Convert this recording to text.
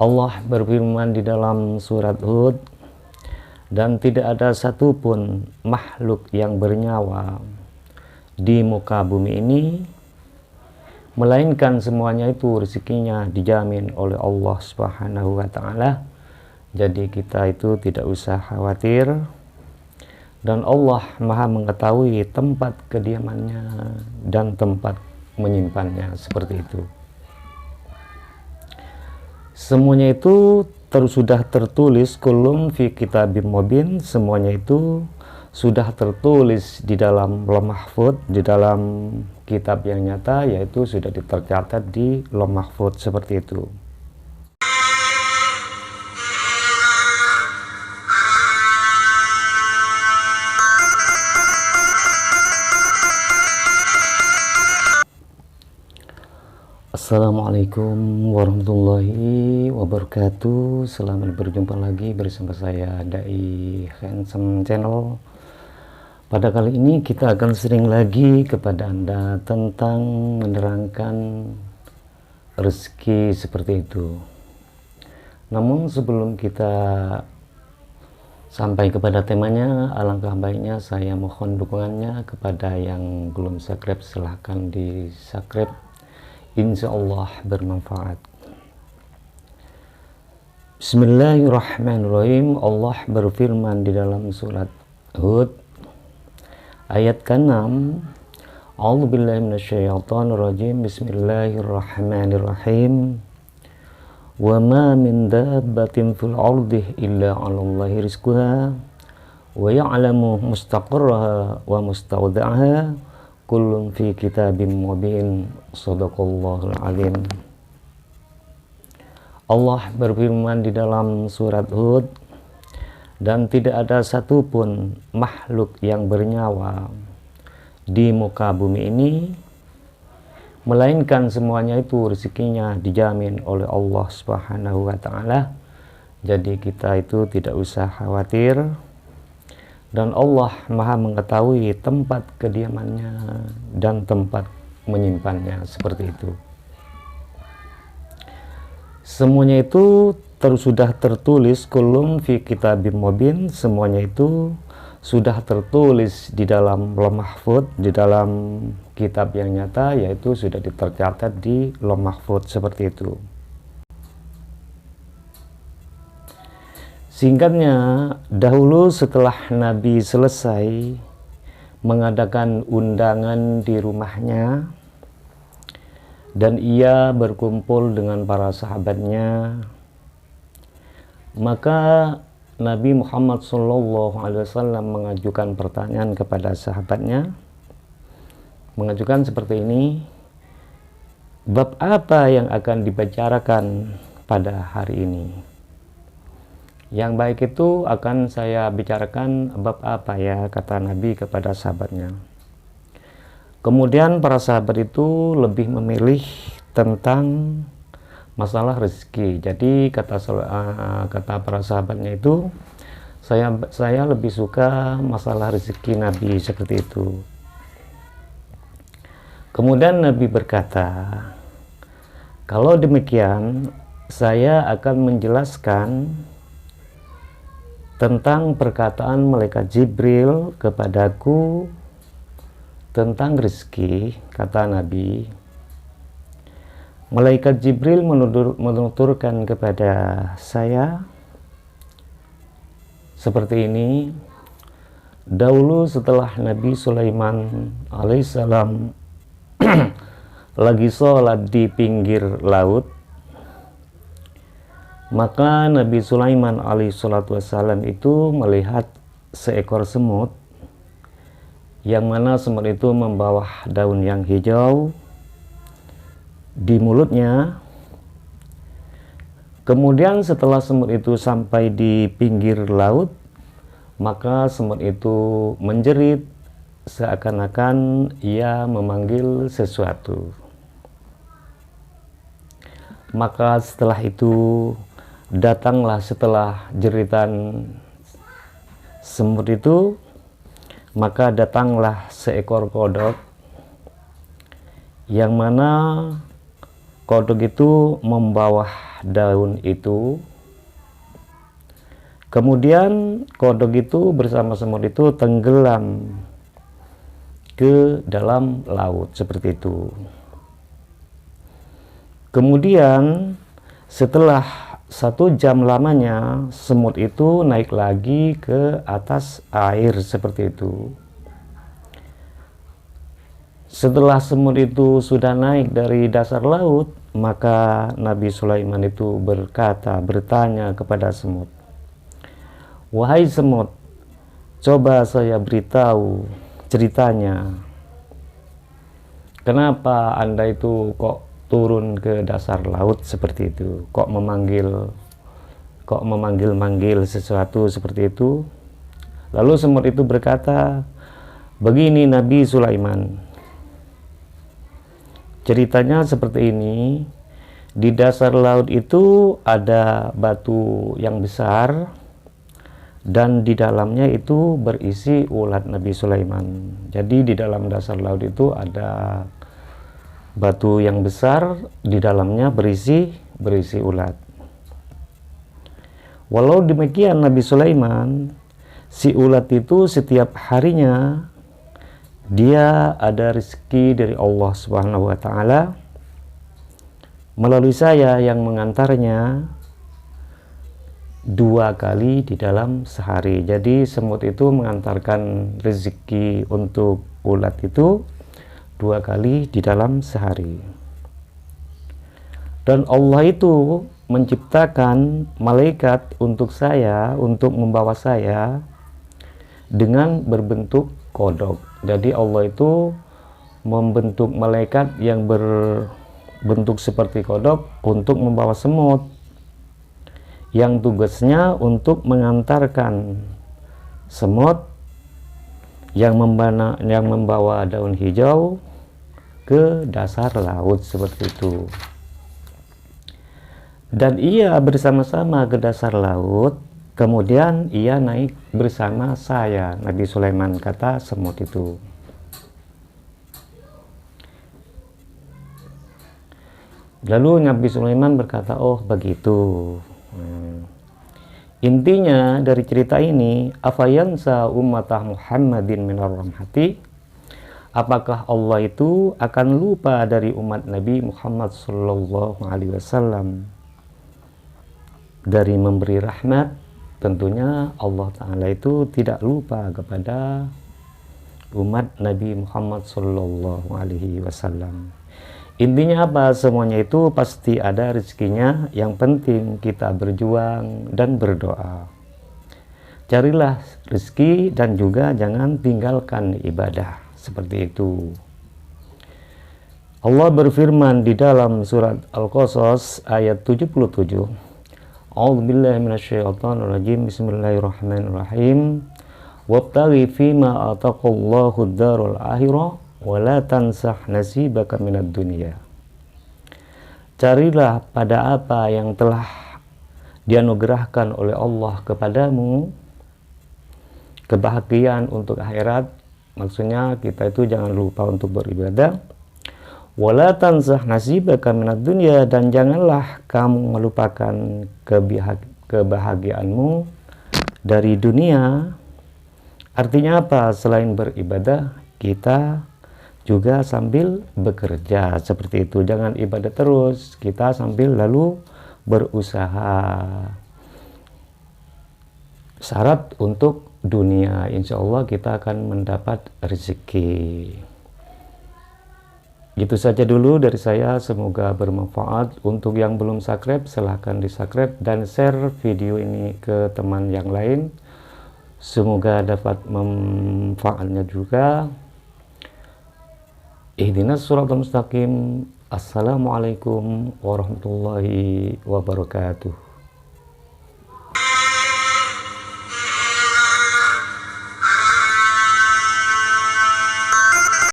Allah berfirman di dalam surat Hud, dan tidak ada satupun makhluk yang bernyawa di muka bumi ini, melainkan semuanya itu rezekinya dijamin oleh Allah Subhanahu wa Ta'ala. Jadi kita itu tidak usah khawatir, dan Allah Maha mengetahui tempat kediamannya dan tempat menyimpannya, seperti itu. Semuanya itu sudah tertulis, kulum fi kitabim mubin, semuanya itu sudah tertulis di dalam lauh mahfuz, di dalam kitab yang nyata, yaitu sudah tercatat di lauh mahfuz, seperti itu. Assalamualaikum warahmatullahi wabarakatuh. Selamat berjumpa lagi bersama saya Dai Handsome Channel. Pada kali ini kita akan sering lagi kepada Anda tentang menerangkan rezeki seperti itu. Namun sebelum kita sampai kepada temanya, alangkah baiknya saya mohon dukungannya kepada yang belum subscribe, silahkan di subscribe. Insya Allah bermanfaat. Bismillahirrahmanirrahim. Allah berfirman di dalam surat Hud ayat ke-6, A'udzubillahi minasyaitonirrajim. Bismillahirrahmanirrahim. Wa ma min dabbatin fil ardi illa 'alallahi rizquha wa ya'lamu mustaqarraha wa mustawda'aha kullun fi kitabim mubin. Shadaqallahul alim. Allah berfirman di dalam surat Hud, dan tidak ada satupun makhluk yang bernyawa di muka bumi ini, melainkan semuanya itu rezekinya dijamin oleh Allah Subhanahu wa Ta'ala. Jadi kita itu tidak usah khawatir, dan Allah Maha mengetahui tempat kediamannya dan tempat menyimpannya, seperti itu. Semuanya itu sudah tertulis, kulum fi kitabim mubin, semuanya itu sudah tertulis di dalam lauh mahfuz, di dalam kitab yang nyata, yaitu sudah tercatat di lauh mahfuz, seperti itu. Singkatnya, dahulu setelah Nabi selesai mengadakan undangan di rumahnya dan ia berkumpul dengan para sahabatnya, maka Nabi Muhammad SAW mengajukan pertanyaan kepada sahabatnya, mengajukan seperti ini, bab apa yang akan dibicarakan pada hari ini? Yang baik itu akan saya bicarakan bab apa ya, kata Nabi kepada sahabatnya. Kemudian para sahabat itu lebih memilih tentang masalah rezeki. Jadi kata para sahabatnya itu, saya lebih suka masalah rezeki Nabi, seperti itu. Kemudian Nabi berkata, kalau demikian saya akan menjelaskan tentang perkataan malaikat Jibril kepadaku tentang rezeki. Kata Nabi, malaikat Jibril menuturkan kepada saya seperti ini, dahulu setelah Nabi Sulaiman alaihissalam lagi sholat di pinggir laut, maka Nabi Sulaiman alaihissalam itu melihat seekor semut, yang mana semut itu membawa daun yang hijau di mulutnya. Kemudian setelah semut itu sampai di pinggir laut, maka semut itu menjerit seakan-akan ia memanggil sesuatu. Maka setelah itu datanglah, setelah jeritan semut itu, maka datanglah seekor kodok, yang mana kodok itu membawah daun itu. Kemudian kodok itu bersama semut itu tenggelam ke dalam laut seperti itu. Kemudian setelah 1 jam lamanya, semut itu naik lagi ke atas air seperti itu. Setelah semut itu sudah naik dari dasar laut, maka Nabi Sulaiman itu bertanya kepada semut, "Wahai semut, coba saya beritahu ceritanya. Kenapa Anda itu kok turun ke dasar laut seperti itu? Kok memanggil-manggil sesuatu seperti itu?" Lalu semut itu berkata, "Begini Nabi Sulaiman, ceritanya seperti ini. Di dasar laut itu ada batu yang besar dan di dalamnya itu berisi ulat Nabi Sulaiman. Jadi di dalam dasar laut itu ada batu yang besar, di dalamnya berisi ulat. Walau demikian Nabi Sulaiman, si ulat itu setiap harinya dia ada rezeki dari Allah Subhanahu wa Ta'ala melalui saya yang mengantarnya 2 kali di dalam sehari. Jadi semut itu mengantarkan rezeki untuk ulat itu 2 kali di dalam sehari. Dan Allah itu menciptakan malaikat untuk saya, untuk membawa saya dengan berbentuk kodok. Jadi Allah itu membentuk malaikat yang berbentuk seperti kodok untuk membawa semut, yang tugasnya untuk mengantarkan semut yang membawa daun hijau ke dasar laut seperti itu. Dan ia bersama-sama ke dasar laut. Kemudian ia naik bersama saya, Nabi Sulaiman, kata semut itu. Lalu Nabi Sulaiman berkata, "Oh begitu." Intinya dari cerita ini, afayansa ummatah Muhammadin minar rahmati, apakah Allah itu akan lupa dari umat Nabi Muhammad sallallahu alaihi wasallam dari memberi rahmat? Tentunya Allah Ta'ala itu tidak lupa kepada umat Nabi Muhammad Sallallahu Alaihi Wasallam. Intinya apa? Semuanya itu pasti ada rezekinya. Yang penting kita berjuang dan berdoa. Carilah rezeki dan juga jangan tinggalkan ibadah. Seperti itu. Allah berfirman di dalam surat Al-Qasas ayat 77. A'udzubillahi minasyaitonirrajim. Bismillahirrahmanirrahim. Wabtaghi fima ataqallahu ad-darul akhirah wa la tansah nasibaka minad dunya. Carilah pada apa yang telah dianugerahkan oleh Allah kepadamu, kebahagiaan untuk akhirat. Maksudnya kita itu jangan lupa untuk beribadah. Wala tansah nasibaka minad dunya, dan janganlah kamu melupakan kebahagiaanmu dari dunia. Artinya apa? Selain beribadah, kita juga sambil bekerja seperti itu. Jangan ibadah terus, kita sambil lalu berusaha. Syarat untuk dunia, insya Allah kita akan mendapat rezeki. Itu saja dulu dari saya, semoga bermanfaat. Untuk yang belum subscribe, silahkan di subscribe dan share video ini ke teman yang lain, semoga dapat manfaatnya juga. Ihdinas siratal mustaqim. Assalamualaikum warahmatullahi wabarakatuh.